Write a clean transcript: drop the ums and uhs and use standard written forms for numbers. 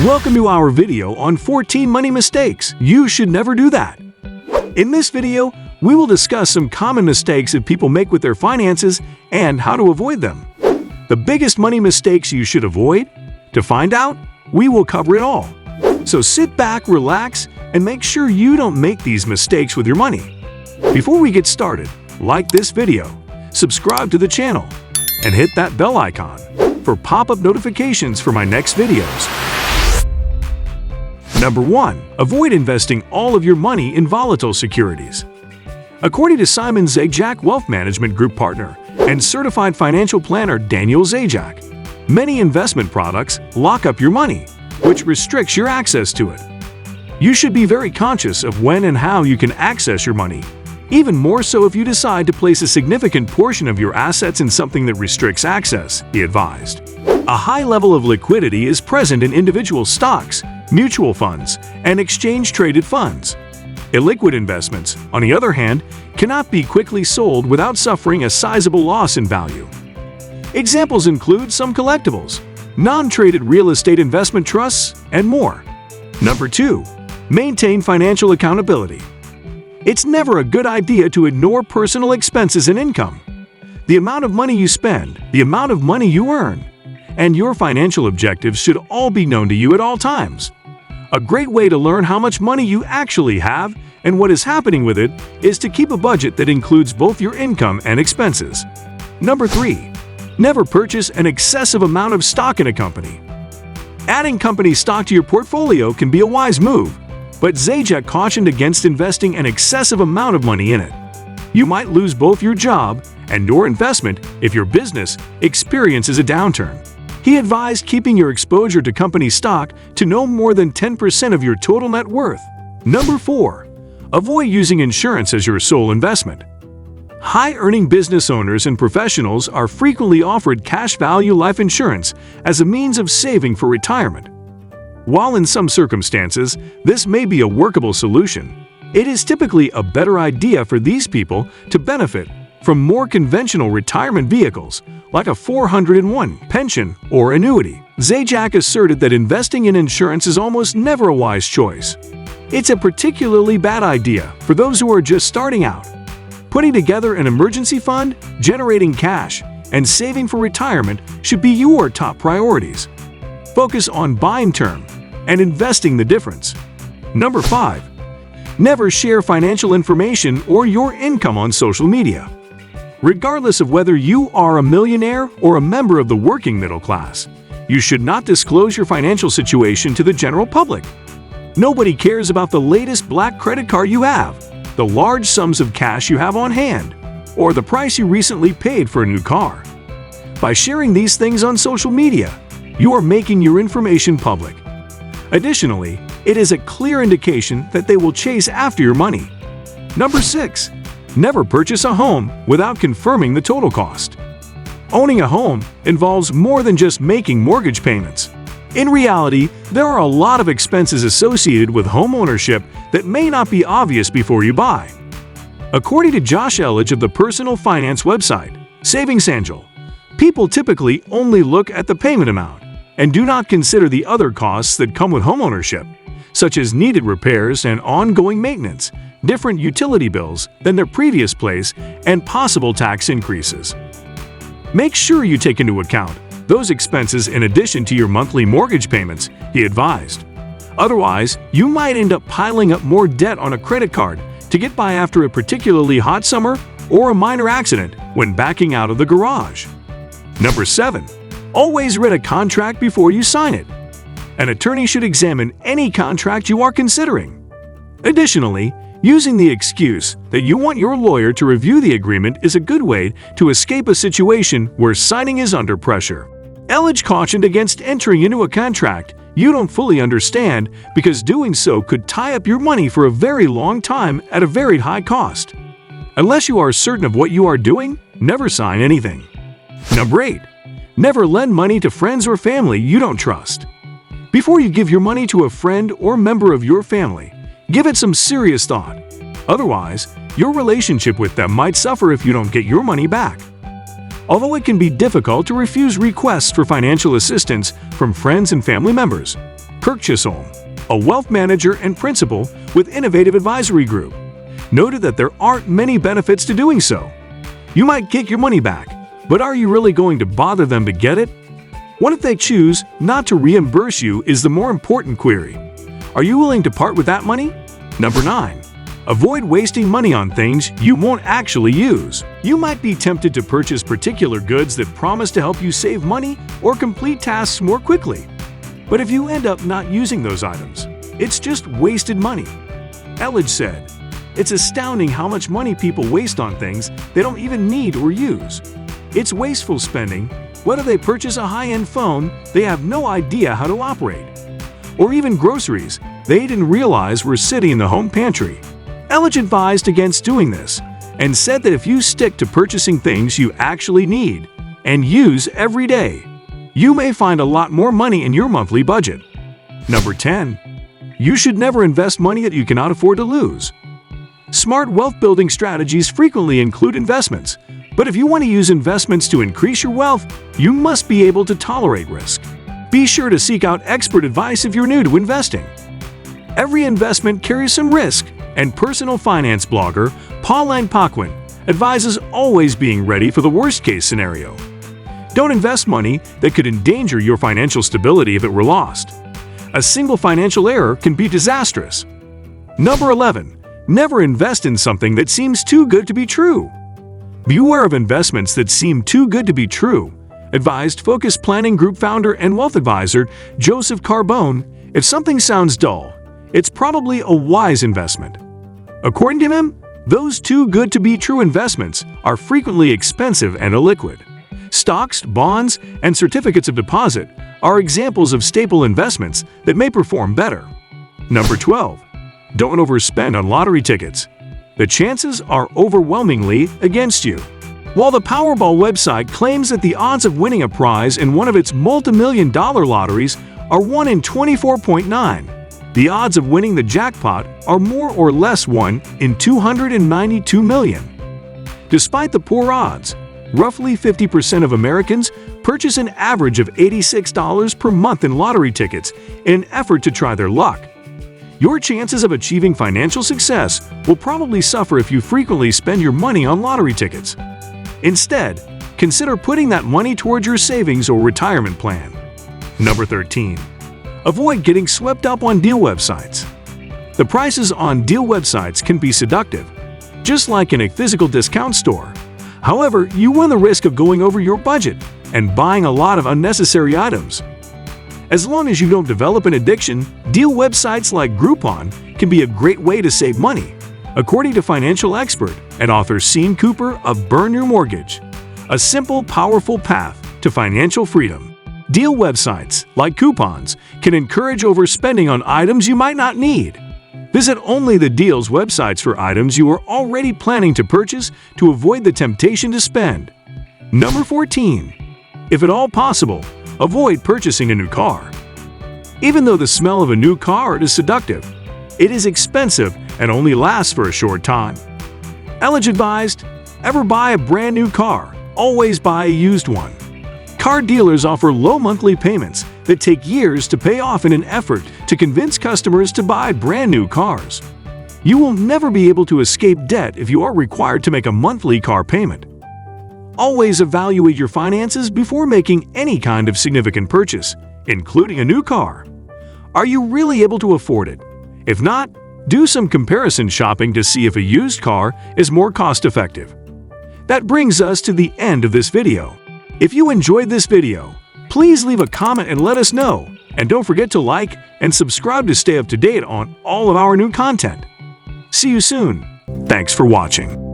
Welcome to our video on 14 money mistakes you should never do that. In this video, we will discuss some common mistakes that people make with their finances and how to avoid them. The biggest money mistakes you should avoid? To find out, we will cover it all. So sit back, relax, and make sure you don't make these mistakes with your money. Before we get started, like this video, subscribe to the channel, and hit that bell icon for pop-up notifications for my next videos. Number 1. Avoid investing all of your money in volatile securities. According to Simon Zajac Wealth Management Group partner and certified financial planner Daniel Zajac, many investment products lock up your money, which restricts your access to it. You should be very conscious of when and how you can access your money, even more so if you decide to place a significant portion of your assets in something that restricts access, he advised. A high level of liquidity is present in individual stocks, mutual funds, and exchange-traded funds. Illiquid investments, on the other hand, cannot be quickly sold without suffering a sizable loss in value. Examples include some collectibles, non-traded real estate investment trusts, and more. Number 2. Maintain financial accountability. It's never a good idea to ignore personal expenses and income. The amount of money you spend, the amount of money you earn, and your financial objectives should all be known to you at all times. A great way to learn how much money you actually have and what is happening with it is to keep a budget that includes both your income and expenses. Number 3. Never purchase an excessive amount of stock in a company. Adding company stock to your portfolio can be a wise move, but Zajac cautioned against investing an excessive amount of money in it. You might lose both your job and your investment if your business experiences a downturn. He advised keeping your exposure to company stock to no more than 10% of your total net worth. Number 4. Avoid using insurance as your sole investment. High-earning business owners and professionals are frequently offered cash value life insurance as a means of saving for retirement. While in some circumstances, this may be a workable solution, it is typically a better idea for these people to benefit from more conventional retirement vehicles like a 401 pension or annuity. Zajac asserted that investing in insurance is almost never a wise choice. It's a particularly bad idea for those who are just starting out. Putting together an emergency fund, generating cash, and saving for retirement should be your top priorities. Focus on buying term and investing the difference. Number 5. Never share financial information or your income on social media. Regardless of whether you are a millionaire or a member of the working middle class, you should not disclose your financial situation to the general public. Nobody cares about the latest black credit card you have, the large sums of cash you have on hand, or the price you recently paid for a new car. By sharing these things on social media, you are making your information public. Additionally, it is a clear indication that they will chase after your money. Number 6. Never purchase a home without confirming the total cost. Owning a home involves more than just making mortgage payments. In reality, there are a lot of expenses associated with home ownership that may not be obvious before you buy. According to Josh Elledge of the personal finance website, Savings Angel, people typically only look at the payment amount and do not consider the other costs that come with homeownership, such as needed repairs and ongoing maintenance, different utility bills than their previous place, and possible tax increases. Make sure you take into account those expenses in addition to your monthly mortgage payments, he advised. Otherwise, you might end up piling up more debt on a credit card to get by after a particularly hot summer or a minor accident when backing out of the garage. Number 7. Always read a contract before you sign it. An attorney should examine any contract you are considering. Additionally, using the excuse that you want your lawyer to review the agreement is a good way to escape a situation where signing is under pressure. Elledge cautioned against entering into a contract you don't fully understand because doing so could tie up your money for a very long time at a very high cost. Unless you are certain of what you are doing, never sign anything. Number 8. Never lend money to friends or family you don't trust. Before you give your money to a friend or member of your family, give it some serious thought. Otherwise, your relationship with them might suffer if you don't get your money back. Although it can be difficult to refuse requests for financial assistance from friends and family members, Chisholm, a wealth manager and principal with Innovative Advisory Group, noted that there aren't many benefits to doing so. You might get your money back, but are you really going to bother them to get it? What if they choose not to reimburse you is the more important query. Are you willing to part with that money? Number 9. Avoid wasting money on things you won't actually use. You might be tempted to purchase particular goods that promise to help you save money or complete tasks more quickly. But if you end up not using those items, it's just wasted money. Elledge said, "It's astounding how much money people waste on things they don't even need or use. It's wasteful spending, whether they purchase a high-end phone they have no idea how to operate, or even groceries they didn't realize were sitting in the home pantry." Elledge advised against doing this and said that if you stick to purchasing things you actually need and use every day, you may find a lot more money in your monthly budget. Number 10. You should never invest money that you cannot afford to lose. Smart wealth-building strategies frequently include investments, but if you want to use investments to increase your wealth, you must be able to tolerate risk. Be sure to seek out expert advice if you're new to investing. Every investment carries some risk, and personal finance blogger Pauline Paquin advises always being ready for the worst-case scenario. Don't invest money that could endanger your financial stability if it were lost. A single financial error can be disastrous. Number 11. Never invest in something that seems too good to be true. Beware of investments that seem too good to be true, advised Focus Planning Group founder and wealth advisor Joseph Carbone. If something sounds dull, it's probably a wise investment. According to him, those too good to be true investments are frequently expensive and illiquid. Stocks, bonds, and certificates of deposit are examples of staple investments that may perform better. Number 12. Don't overspend on lottery tickets. The chances are overwhelmingly against you. While the Powerball website claims that the odds of winning a prize in one of its multi-million-dollar lotteries are 1 in 24.9, the odds of winning the jackpot are more or less 1 in 292 million. Despite the poor odds, roughly 50% of Americans purchase an average of $86 per month in lottery tickets in an effort to try their luck. Your chances of achieving financial success will probably suffer if you frequently spend your money on lottery tickets. Instead, consider putting that money towards your savings or retirement plan. Number 13. Avoid getting swept up on deal websites. The prices on deal websites can be seductive, just like in a physical discount store. However, you run the risk of going over your budget and buying a lot of unnecessary items. As long as you don't develop an addiction, deal websites like Groupon can be a great way to save money, according to financial expert and author Sean Cooper of Burn Your Mortgage, a simple, powerful path to financial freedom. Deal websites, like coupons, can encourage overspending on items you might not need. Visit only the deal's websites for items you are already planning to purchase to avoid the temptation to spend. Number 14. If at all possible, avoid purchasing a new car. Even though the smell of a new car is seductive, it is expensive and only lasts for a short time. Elledge advised, ever buy a brand new car, always buy a used one. Car dealers offer low monthly payments that take years to pay off in an effort to convince customers to buy brand new cars. You will never be able to escape debt if you are required to make a monthly car payment. Always evaluate your finances before making any kind of significant purchase, including a new car. Are you really able to afford it? If not, do some comparison shopping to see if a used car is more cost-effective. That brings us to the end of this video. If you enjoyed this video, please leave a comment and let us know. And don't forget to like and subscribe to stay up to date on all of our new content. See you soon. Thanks for watching.